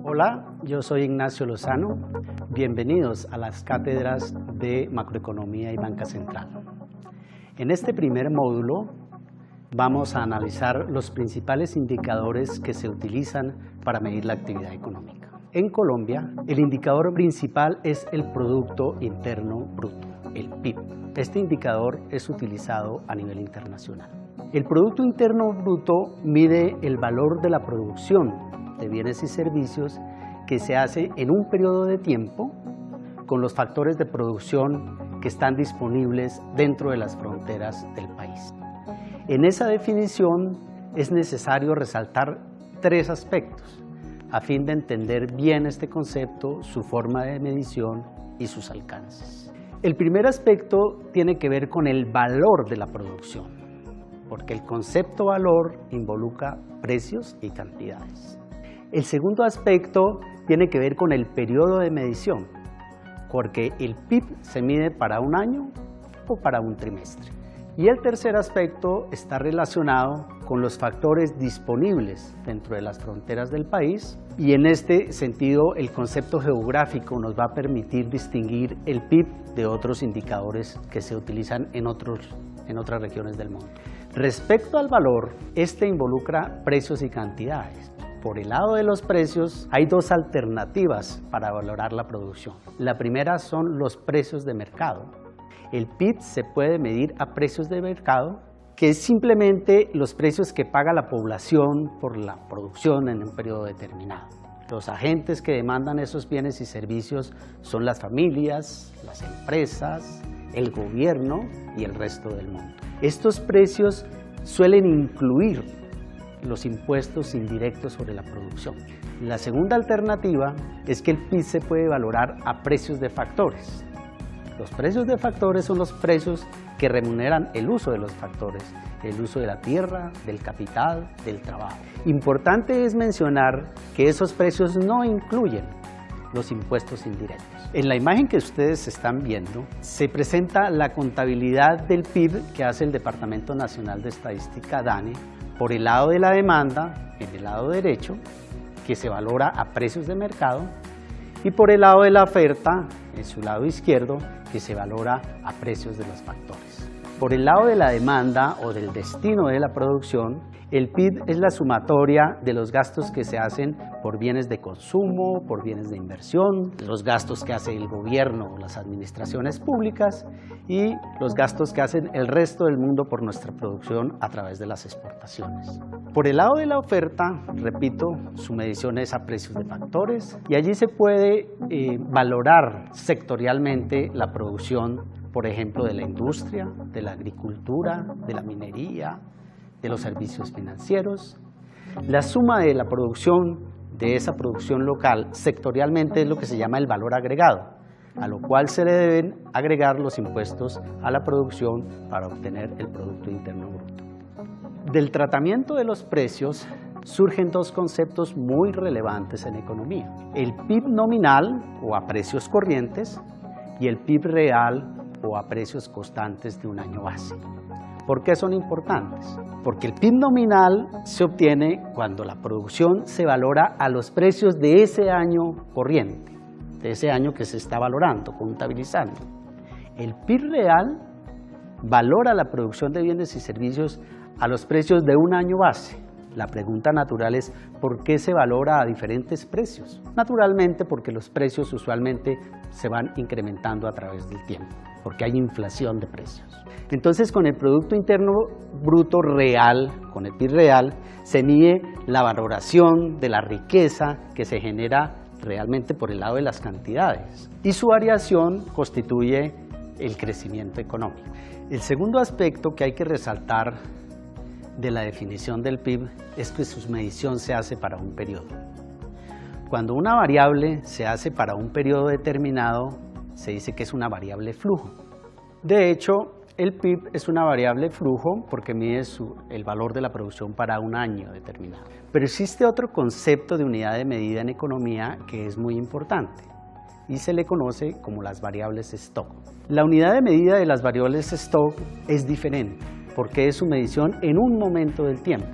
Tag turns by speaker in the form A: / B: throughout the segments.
A: Hola, yo soy Ignacio Lozano. Bienvenidos a las cátedras de Macroeconomía y Banca Central. En este primer módulo vamos a analizar los principales indicadores que se utilizan para medir la actividad económica. En Colombia, el indicador principal es el Producto Interno Bruto, el PIB. Este indicador es utilizado a nivel internacional. El Producto Interno Bruto mide el valor de la producción de bienes y servicios que se hace en un periodo de tiempo con los factores de producción que están disponibles dentro de las fronteras del país. En esa definición es necesario resaltar tres aspectos a fin de entender bien este concepto, su forma de medición y sus alcances. El primer aspecto tiene que ver con el valor de la producción, porque el concepto valor involucra precios y cantidades. El segundo aspecto tiene que ver con el periodo de medición, porque el PIB se mide para un año o para un trimestre. Y el tercer aspecto está relacionado con los factores disponibles dentro de las fronteras del país, y en este sentido el concepto geográfico nos va a permitir distinguir el PIB de otros indicadores que se utilizan en otras regiones del mundo. Respecto al valor, este involucra precios y cantidades. Por el lado de los precios hay dos alternativas para valorar la producción. La primera son los precios de mercado. El PIB se puede medir a precios de mercado, que es simplemente los precios que paga la población por la producción en un periodo determinado. Los agentes que demandan esos bienes y servicios son las familias, las empresas, el gobierno y el resto del mundo. Estos precios suelen incluir los impuestos indirectos sobre la producción. La segunda alternativa es que el PIB se puede valorar a precios de factores. Los precios de factores son los precios que remuneran el uso de los factores, el uso de la tierra, del capital, del trabajo. Importante es mencionar que esos precios no incluyen los impuestos indirectos. En la imagen que ustedes están viendo se presenta la contabilidad del PIB que hace el Departamento Nacional de Estadística, DANE, por el lado de la demanda, en el lado derecho, que se valora a precios de mercado, y por el lado de la oferta, en su lado izquierdo, que se valora a precios de los factores. Por el lado de la demanda o del destino de la producción, el PIB es la sumatoria de los gastos que se hacen por bienes de consumo, por bienes de inversión, los gastos que hace el gobierno o las administraciones públicas y los gastos que hacen el resto del mundo por nuestra producción a través de las exportaciones. Por el lado de la oferta, repito, su medición es a precios de factores y allí se puede valorar sectorialmente la producción, por ejemplo, de la industria, de la agricultura, de la minería, de los servicios financieros. La suma de la producción, de esa producción local, sectorialmente es lo que se llama el valor agregado, a lo cual se le deben agregar los impuestos a la producción para obtener el Producto Interno Bruto. Del tratamiento de los precios surgen dos conceptos muy relevantes en economía: el PIB nominal o a precios corrientes y el PIB real o a precios constantes de un año base. ¿Por qué son importantes? Porque el PIB nominal se obtiene cuando la producción se valora a los precios de ese año corriente, de ese año que se está valorando, contabilizando. El PIB real valora la producción de bienes y servicios a los precios de un año base. La pregunta natural es, ¿por qué se valora a diferentes precios? Naturalmente, porque los precios usualmente se van incrementando a través del tiempo, porque hay inflación de precios. Entonces, con el Producto Interno Bruto real, con el PIB real, se mide la valoración de la riqueza que se genera realmente por el lado de las cantidades, y su variación constituye el crecimiento económico. El segundo aspecto que hay que resaltar de la definición del PIB es que su medición se hace para un periodo. Cuando una variable se hace para un periodo determinado, se dice que es una variable flujo. De hecho, el PIB es una variable flujo porque mide el valor de la producción para un año determinado. Pero existe otro concepto de unidad de medida en economía que es muy importante y se le conoce como las variables stock. La unidad de medida de las variables stock es diferente. porque es su medición en un momento del tiempo.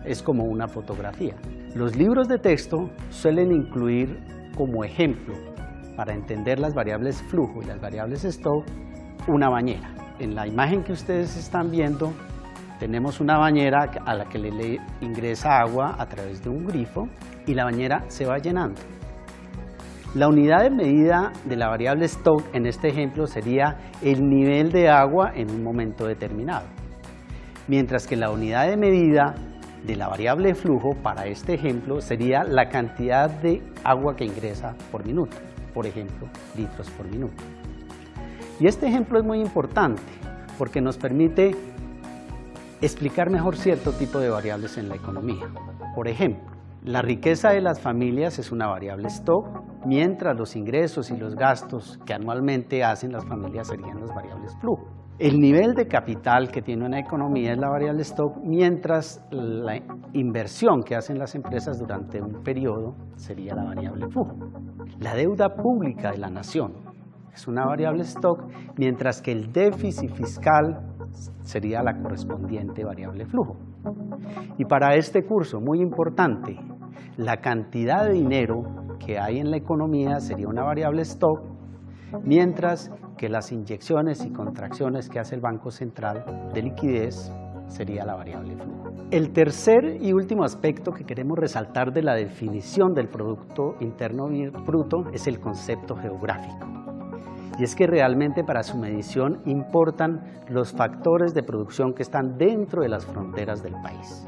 A: Es como una fotografía. Los libros de texto suelen incluir como ejemplo, para entender las variables flujo y las variables stock, una bañera. En la imagen que ustedes están viendo, tenemos una bañera a la que le ingresa agua a través de un grifo y la bañera se va llenando. La unidad de medida de la variable stock en este ejemplo sería el nivel de agua en un momento determinado, mientras que la unidad de medida de la variable flujo para este ejemplo sería la cantidad de agua que ingresa por minuto, por ejemplo, litros por minuto. Y este ejemplo es muy importante porque nos permite explicar mejor cierto tipo de variables en la economía. Por ejemplo, la riqueza de las familias es una variable stock, mientras los ingresos y los gastos que anualmente hacen las familias serían las variables flujo. El nivel de capital que tiene una economía es la variable stock, mientras la inversión que hacen las empresas durante un periodo sería la variable flujo. La deuda pública de la nación es una variable stock, mientras que el déficit fiscal sería la correspondiente variable flujo. Y para este curso, muy importante, la cantidad de dinero que hay en la economía sería una variable stock, mientras que las inyecciones y contracciones que hace el Banco Central de liquidez sería la variable flujo. El tercer y último aspecto que queremos resaltar de la definición del Producto Interno Bruto es el concepto geográfico. Y es que realmente para su medición importan los factores de producción que están dentro de las fronteras del país.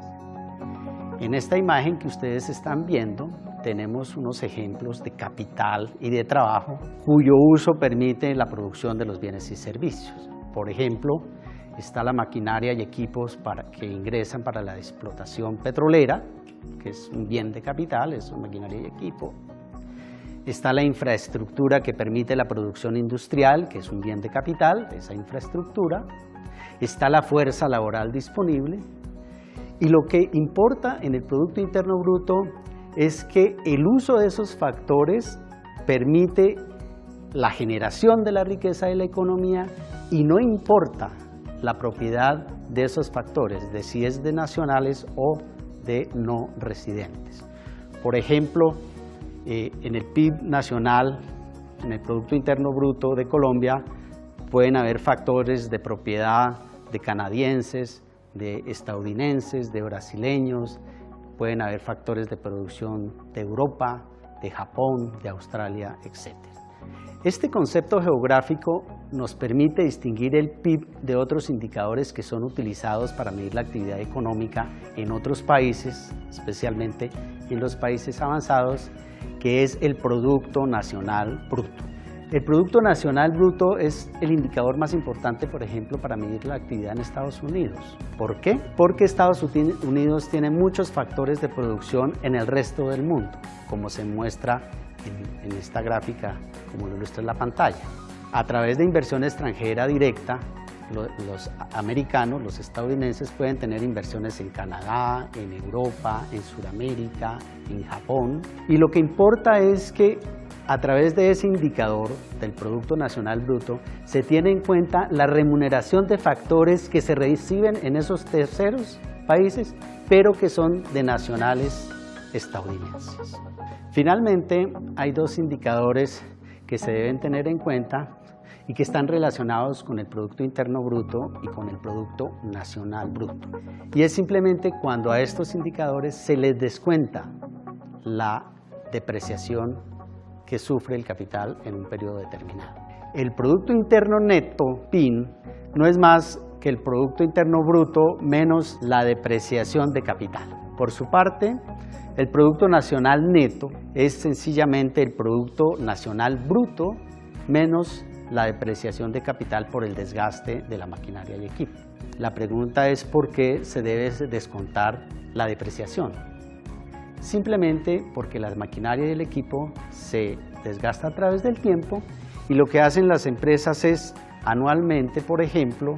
A: En esta imagen que ustedes están viendo, tenemos unos ejemplos de capital y de trabajo cuyo uso permite la producción de los bienes y servicios. Por ejemplo, está la maquinaria y equipos que ingresan para la explotación petrolera, que es un bien de capital, es maquinaria y equipo. Está la infraestructura que permite la producción industrial, que es un bien de capital, esa infraestructura. Está la fuerza laboral disponible. Y lo que importa en el Producto Interno Bruto es que el uso de esos factores permite la generación de la riqueza de la economía y no importa la propiedad de esos factores, de si es de nacionales o de no residentes. Por ejemplo, en el PIB nacional, en el Producto Interno Bruto de Colombia, pueden haber factores de propiedad de canadienses, de estadounidenses, de brasileños, pueden haber factores de producción de Europa, de Japón, de Australia, etc. Este concepto geográfico nos permite distinguir el PIB de otros indicadores que son utilizados para medir la actividad económica en otros países, especialmente en los países avanzados, que es el Producto Nacional Bruto. El Producto Nacional Bruto es el indicador más importante, por ejemplo, para medir la actividad en Estados Unidos. ¿Por qué? Porque Estados Unidos tiene muchos factores de producción en el resto del mundo, como se muestra en esta gráfica, como lo ilustra en la pantalla. A través de inversión extranjera directa, los americanos, los estadounidenses pueden tener inversiones en Canadá, en Europa, en Sudamérica, en Japón. Y lo que importa es que a través de ese indicador del Producto Nacional Bruto se tiene en cuenta la remuneración de factores que se reciben en esos terceros países, pero que son de nacionales estadounidenses. Finalmente, hay dos indicadores que se deben tener en cuenta y que están relacionados con el Producto Interno Bruto y con el Producto Nacional Bruto. Y es simplemente cuando a estos indicadores se les descuenta la depreciación que sufre el capital en un periodo determinado. El Producto Interno Neto, PIN, no es más que el Producto Interno Bruto menos la depreciación de capital. Por su parte, el Producto Nacional Neto es sencillamente el Producto Nacional Bruto menos la depreciación de capital por el desgaste de la maquinaria y equipo. La pregunta es ¿por qué se debe descontar la depreciación? Simplemente porque la maquinaria y el equipo se desgasta a través del tiempo y lo que hacen las empresas es anualmente, por ejemplo,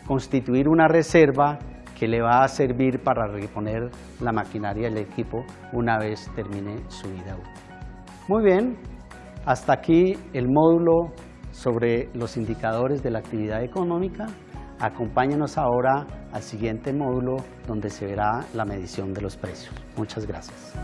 A: constituir una reserva que le va a servir para reponer la maquinaria y el equipo una vez termine su vida útil. Muy bien, hasta aquí el módulo sobre los indicadores de la actividad económica. Acompáñenos ahora al siguiente módulo donde se verá la medición de los precios. Muchas gracias.